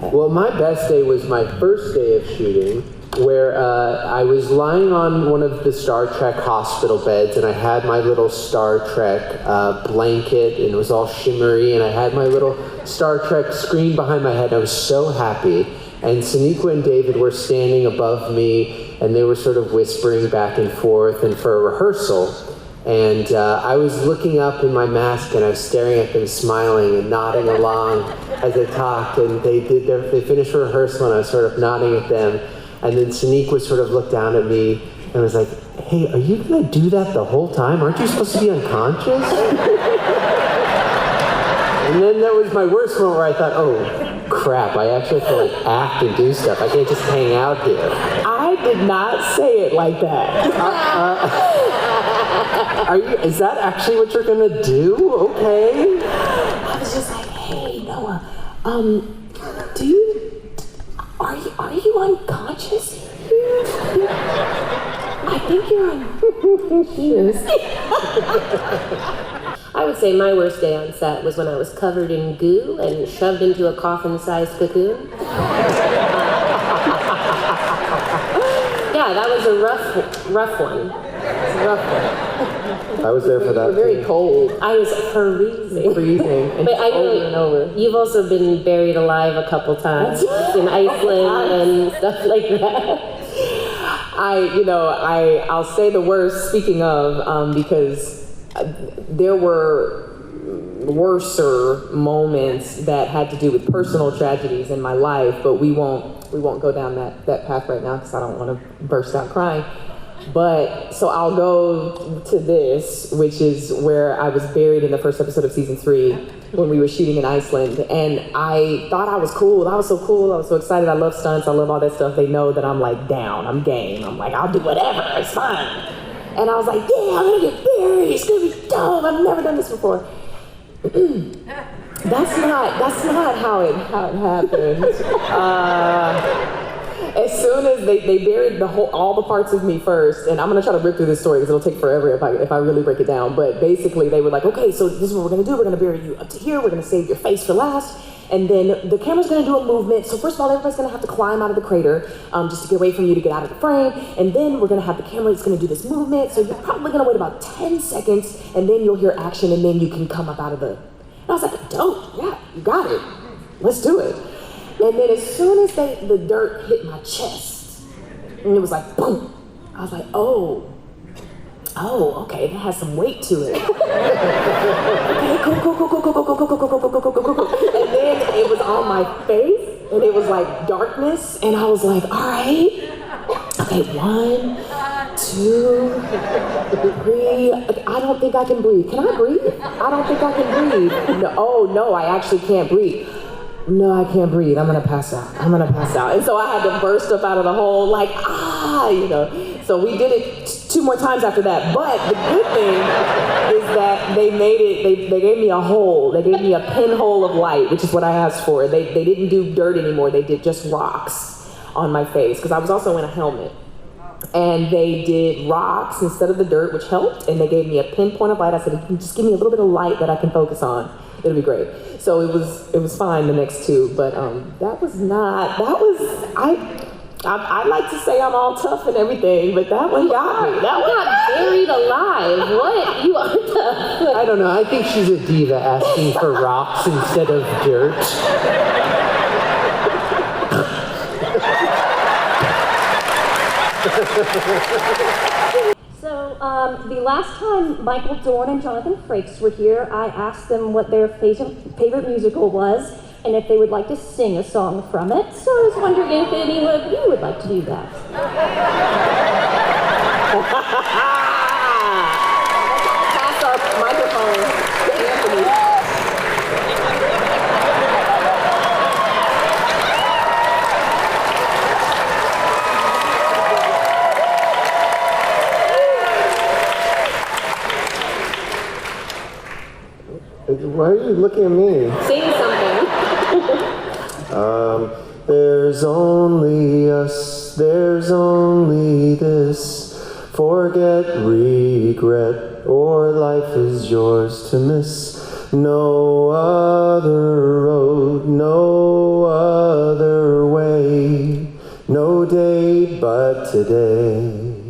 that? Well, my best day was my first day of shooting, where I was lying on one of the Star Trek hospital beds, and I had my little Star Trek blanket, and it was all shimmery, and I had my little Star Trek screen behind my head. I was so happy. And Sonequa and David were standing above me, and they were sort of whispering back and forth, and for a rehearsal. And I was looking up in my mask, and I was staring at them, smiling and nodding along as they talked. And they finished rehearsal, and I was sort of nodding at them. And then Sonequa sort of looked down at me and was like, "Hey, are you gonna do that the whole time? Aren't you supposed to be unconscious?" And then that was my worst moment where I thought, oh, crap, I actually have to like act and do stuff. I can't just hang out here. I did not say it like that. Is that actually what you're gonna do? Okay. I was just like, hey, Noah, are you unconscious here? I think you're unconscious. I would say my worst day on set was when I was covered in goo and shoved into a coffin-sized cocoon. Yeah, that was a rough one. I was there for that. You were very cold. I was freezing. But I know over and over. You've also been buried alive a couple times in Iceland and stuff like that. I'll say the worst, speaking of, because there were worser moments that had to do with personal tragedies in my life, but we won't go down that path right now because I don't want to burst out crying. But so I'll go to this, which is where I was buried in the first episode of season 3 when we were shooting in Iceland, and I thought I was cool. I was so cool. I was so excited. I love stunts. I love all that stuff. They know that I'm like down. I'm game. I'm like, I'll do whatever. It's fine. And I was like, yeah, I'm gonna get buried. It's gonna be dope. I've never done this before. That's not how it happened. As soon as they buried all the parts of me first, and I'm gonna try to rip through this story because it'll take forever if I really break it down. But basically, they were like, okay, so this is what we're gonna do. We're gonna bury you up to here. We're gonna save your face for last. And then the camera's gonna do a movement. So first of all, everybody's gonna have to climb out of the crater just to get away from you to get out of the frame. And then we're gonna have the camera that's gonna do this movement. So you're probably gonna wait about 10 seconds, and then you'll hear action, and then you can come up out of the... And I was like, dope, yeah, you got it. Let's do it. And then as soon as the dirt hit my chest, and it was like, boom, I was like, oh, okay, that has some weight to it. Okay, cool. And then it was on my face, and it was like darkness, and I was like, all right, okay, 1, 2, 3. I don't think I can breathe. Can I breathe? I don't think I can breathe. No, I actually can't breathe. No, I can't breathe. I'm gonna pass out. And so I had to burst up out of the hole, like, So we did it 2 more times after that. But the good thing is that they made it, they gave me a hole. They gave me a pinhole of light, which is what I asked for. They didn't do dirt anymore. They did just rocks on my face, because I was also in a helmet. And they did rocks instead of the dirt, which helped. And they gave me a pinpoint of light. I said, if you can just give me a little bit of light that I can focus on, it'll be great. So it was fine the next 2, but I like to say I'm all tough and everything, but that one got me. That one got buried alive. What? You are tough. I don't know. I think she's a diva asking for rocks instead of dirt. So, the last time Michael Dorn and Jonathan Frakes were here, I asked them what their favorite musical was and if they would like to sing a song from it. So I was wondering if any of you would like to do that. Pass our microphone to Anthony. Why are you looking at me? Sing something. There's only us, there's only this. Forget regret, or life is yours to miss. No other road, no other today.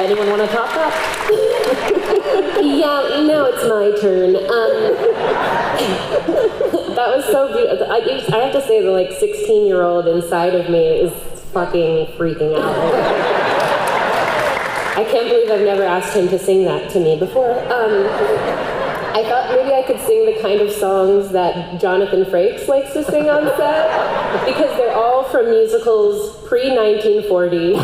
Anyone want to top that? Yeah, now it's my turn. That was so beautiful. I have to say the 16-year-old inside of me is fucking freaking out. I can't believe I've never asked him to sing that to me before. I thought maybe I could sing the kind of songs that Jonathan Frakes likes to sing on set, because they're all from musicals pre-1940.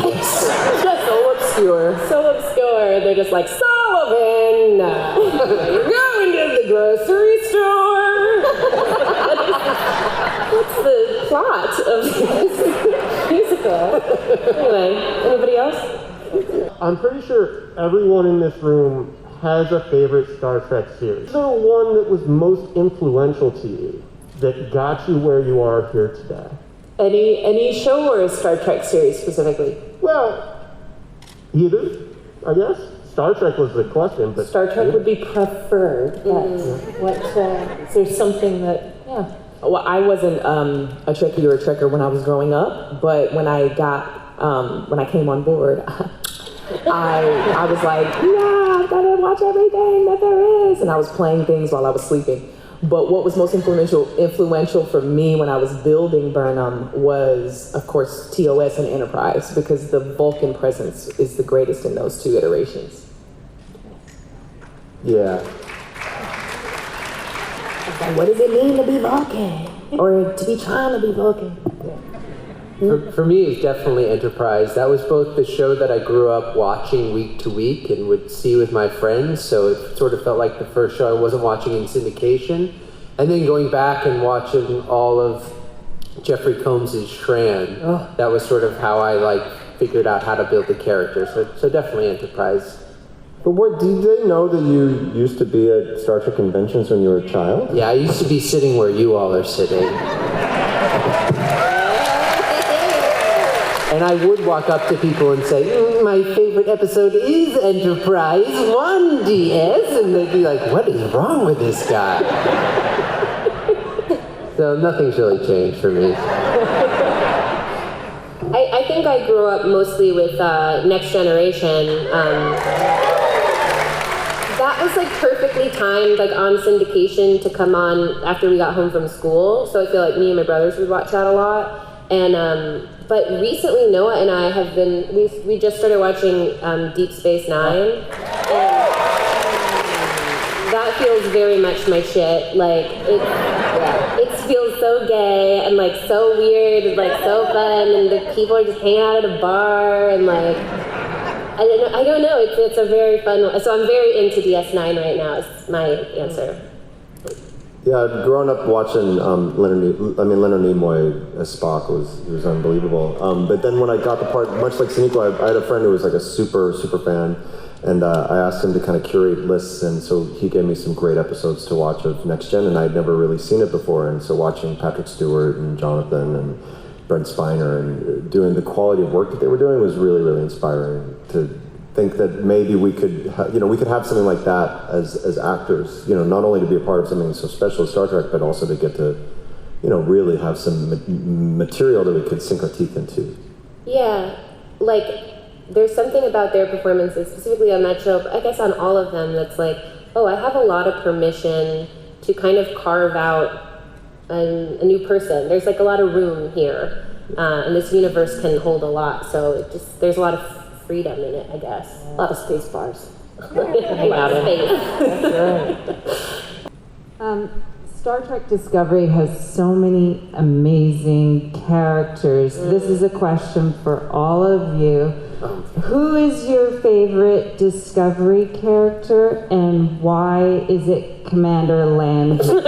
So obscure. So obscure. They're just like, Sullivan, you're going to the grocery store. What's the plot of this musical? Anyway, anybody else? I'm pretty sure everyone in this room has a favorite Star Trek series. Is there one that was most influential to you that got you where you are here today? Any show or a Star Trek series specifically? Well, either, I guess. Star Trek was the question, but... Star Trek would be preferred, but is there something that, yeah. Well, I wasn't a Trekkie or a Trekker when I was growing up, but when I came on board, I was like, yeah, I've got to watch everything that there is. And I was playing things while I was sleeping. But what was most influential for me when I was building Burnham was, of course, TOS and Enterprise, because the Vulcan presence is the greatest in those two iterations. Yeah. What does it mean to be Vulcan? Or to be trying to be Vulcan? Yeah. For me, it's definitely Enterprise. That was both the show that I grew up watching week to week and would see with my friends, so it sort of felt like the first show I wasn't watching in syndication. And then going back and watching all of Jeffrey Combs' Shran, that was sort of how I figured out how to build the character. So definitely Enterprise. But did they know that you used to be at Star Trek conventions when you were a child? Yeah, I used to be sitting where you all are sitting. And I would walk up to people and say, my favorite episode is Enterprise 1 DS. And they'd be like, what is wrong with this guy? So nothing's really changed for me. I think I grew up mostly with Next Generation. That was perfectly timed, on syndication to come on after we got home from school. So I feel like me and my brothers would watch that a lot. And but recently Noah and I have been, we just started watching Deep Space Nine. And that feels very much my shit. It feels so gay and so weird and so fun, and the people are just hanging out at a bar and I don't know. It's a very fun one. So I'm very into DS9 right now. Is my answer. Yeah, I'd grown up watching Leonard Nimoy as Spock was unbelievable. But then when I got the part, much like Sonequa, I had a friend who was a super fan, and I asked him to kind of curate lists, and so he gave me some great episodes to watch of Next Gen, and I'd never really seen it before, and so watching Patrick Stewart and Jonathan and Brent Spiner and doing the quality of work that they were doing was really, really inspiring to think that maybe we could have something like that as actors, not only to be a part of something so special as Star Trek, but also to get to, really have some material that we could sink our teeth into. Yeah, there's something about their performances, specifically on that show, I guess on all of them, that's I have a lot of permission to kind of carve out a new person. There's a lot of room here, and this universe can hold a lot, so there's a lot of freedom in it, I guess. A lot of space bars. A lot of space. That's right. Star Trek Discovery has so many amazing characters. This is a question for all of you. Who is your favorite Discovery character, and why is it Commander Landry?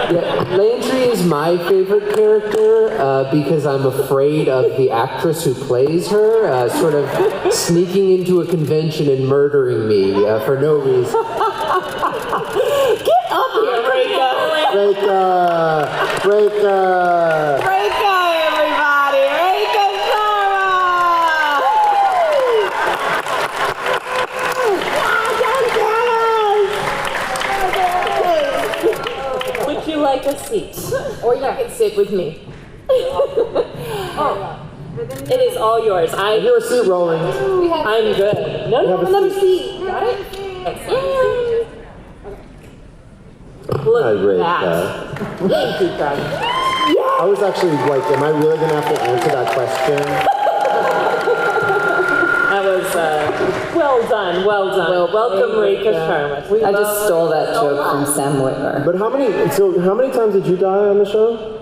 Yeah, Landry is my favorite character because I'm afraid of the actress who plays her sort of sneaking into a convention and murdering me for no reason. Get up here, Rekha! Rekha, everybody! Rekha Sharma! it with me. It is all yours. Your seat rolling. I'm good. No, Have a another seat. seat. Got it? Excellent. Look I at rate that. Thank you, Craig. I was actually like, am I really gonna have to answer that question? That was well done. Welcome, Rekha Sharma. I just stole that joke from Sam Witwer. But how many times did you die on the show?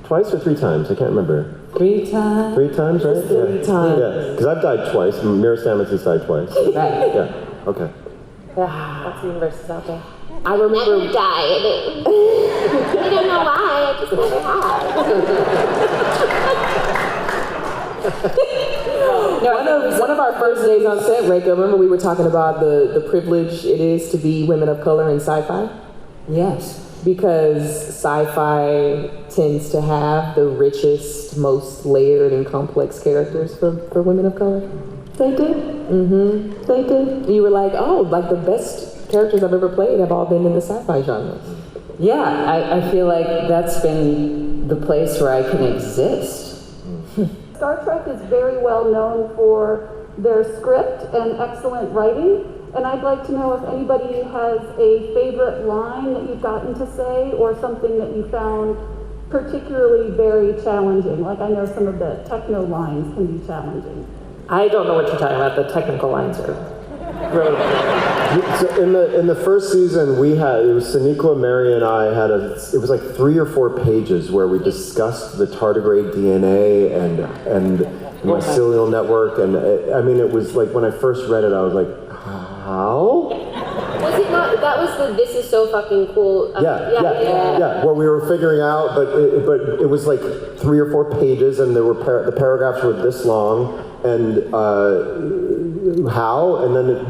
Twice or 3 times? I can't remember. 3 times. 3 times, right? 3 times. Yeah, because I've died twice. Mira Stamets has died twice. Right. Yeah. Okay. Lots of universes out there. I remember. Never died. I don't know why. I just never have. One of our first days on set, Rekha, remember we were talking about the privilege it is to be women of color in sci-fi? Yes. Because sci-fi tends to have the richest, most layered and complex characters for women of color. They do. Mm-hmm. They do. You were like, oh, like the best characters I've ever played have all been in the sci-fi genre. Yeah, I feel like that's been the place where I can exist. Star Trek is very well known for their script and excellent writing, and I'd like to know if anybody has a favorite line that you've gotten to say or something that you found particularly very challenging. Like I know some of the techno lines can be challenging. I don't know what you're talking about. The technical lines are great. So in the first season, it was Sonequa, Mary, and I had it was like 3 or 4 pages where we discussed the tardigrade DNA and mycelial network, and it was like when I first read it, I was like, how? Was it not? That was the "This is so fucking cool." Yeah. What we were figuring out, but it was like 3 or 4 pages, and there were the paragraphs were this long, and how? And then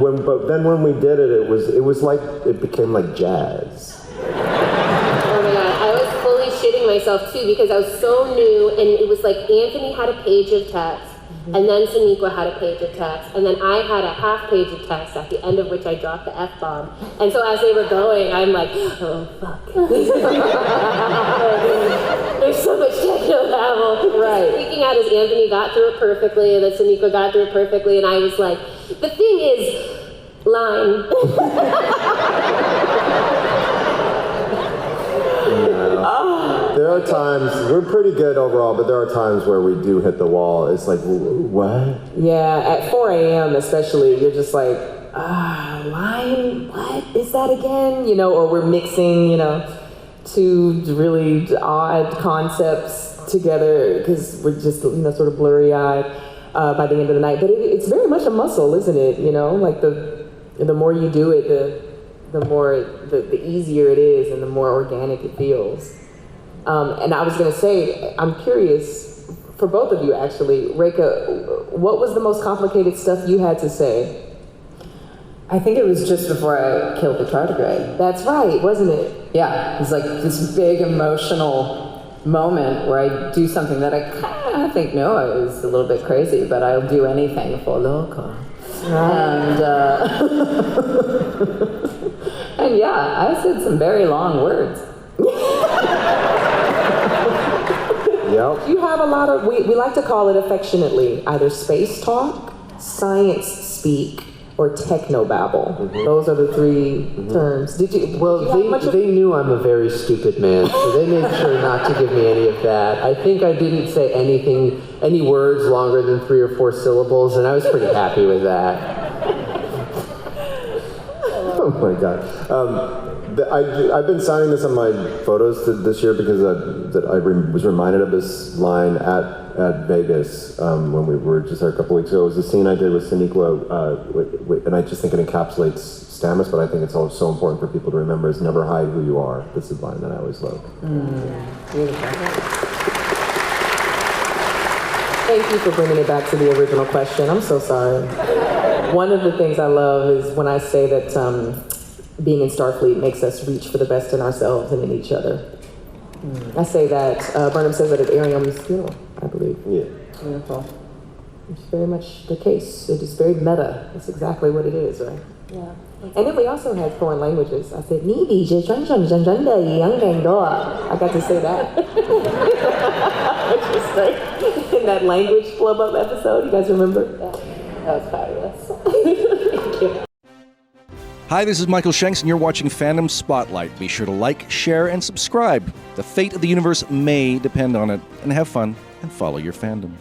when we did it, it was like it became like jazz. Oh my god, I was fully shitting myself too because I was so new, and it was like Anthony had a page of text, and then Sonequa had a page of text, and then I had a half page of text at the end of which I dropped the F-bomb. And so as they were going, I'm like, oh fuck. There's so much techno babble. Right. Speaking out as Anthony got through it perfectly, and then Sonequa got through it perfectly, and I was like, the thing is, line. There are times, we're pretty good overall, but there are times where we do hit the wall. It's like, what? Yeah, at 4 a.m. especially, you're just like, line, what is that again? Or we're mixing, 2 really odd concepts together because we're just, sort of blurry-eyed by the end of the night. But it's very much a muscle, isn't it? Like the more you do it, the more, the easier it is and the more organic it feels. And I was going to say, I'm curious, for both of you actually, Rekha, what was the most complicated stuff you had to say? I think it was just before I killed the tardigrade. That's right, wasn't it? Yeah, it was like this big emotional moment where I do something that I kind of think Noah is a little bit crazy, but I'll do anything for local. And and yeah, I said some very long words. Yep. You have a lot of, we like to call it affectionately, either space talk, science speak, or technobabble. Mm-hmm. Those are the 3 terms. Did you? Well, they knew I'm a very stupid man, so they made sure not to give me any of that. I think I didn't say any words longer than 3 or 4 syllables, and I was pretty happy with that. Oh my God. I've been signing this on my photos this year because I was reminded of this line at Vegas when we were just there a couple weeks ago. It was a scene I did with Sonequa, and I just think it encapsulates Stamets, but I think it's also so important for people to remember is never hide who you are. This is a line that I always love. Beautiful. Thank you for bringing it back to the original question. I'm so sorry. One of the things I love is when I say that being in Starfleet makes us reach for the best in ourselves and in each other. I say that, Burnham says that at Ariam's funeral, I believe. Yeah. Beautiful. It's very much the case. It is very meta. That's exactly what it is, right? Yeah. And then we also had foreign languages. I said, I got to say that. Which was great. In that language flub up episode, you guys remember? Yeah, that was fabulous. Thank you. Hi, this is Michael Shanks, and you're watching Fandom Spotlight. Be sure to like, share, and subscribe. The fate of the universe may depend on it. And have fun and follow your fandom.